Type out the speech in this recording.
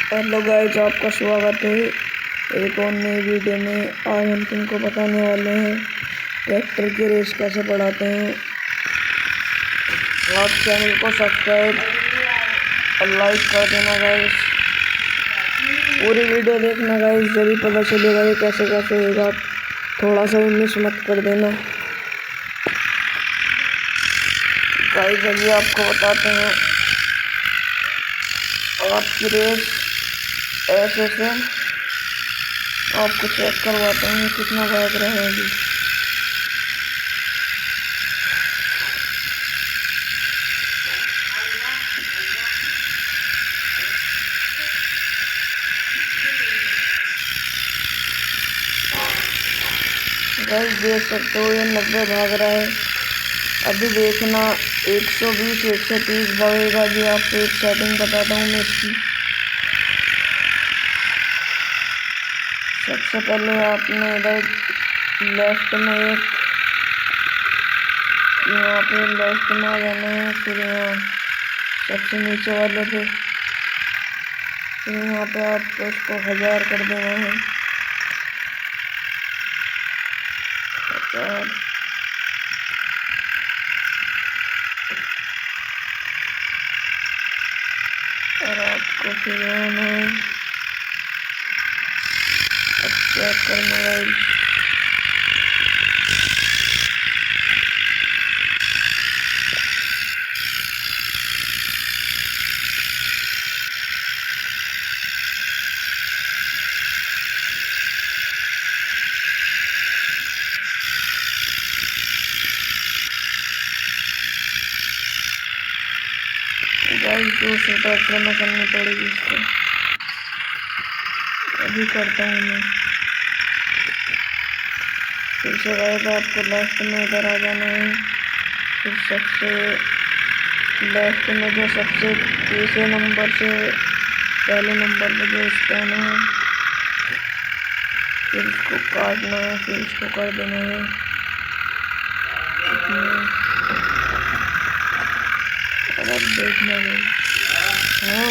Hello guys, आपका स्वागत है एक और नई वीडियो में। आज हम तुमको बताने वाले हैं ट्रैक्टर की रेस कैसे बढ़ाते हैं। आप चैनल को सब्सक्राइब और लाइक कर देना गाइस। पूरी वीडियो देखना गाइस, जब भी पता चलेगा ये कैसे कैसे होगा। थोड़ा सा भी मिस मत कर देना गाइस। अभी आपको बताते हैं आपकी रेस ऐसे से। आपको चेक करवाता हूँ कितना भाग रहा है अभी। गाइस देख सकते हो ये 90 भाग रहा है। अभी देखना 120 130 भागेगा। अभी आपको एक सेटिंग बताता हूँ मैं इसकी। सबसे पहले आपने इधर लेफ्ट में यहाँ पे लेफ्ट में आ जाना है। फिर यहाँ सबसे नीचे वाले पे, फिर यहाँ पे आपको उसको 1000 कर देना है। 1000 और आपको फिर आना है। अब चेक करना है। गाइस 200 ट्रैक्टर में करनी पड़ेगी इसको। अभी करता हूँ मैं। फिर से गाइस आपको लेफ्ट में इधर आ जाना है। फिर सबसे लेफ्ट में जो सबसे तीसरे नंबर से पहले नंबर पे जो स्कैन है, फिर इसको काटना है। फिर इसको कर देना है और अब देखना है। हाँ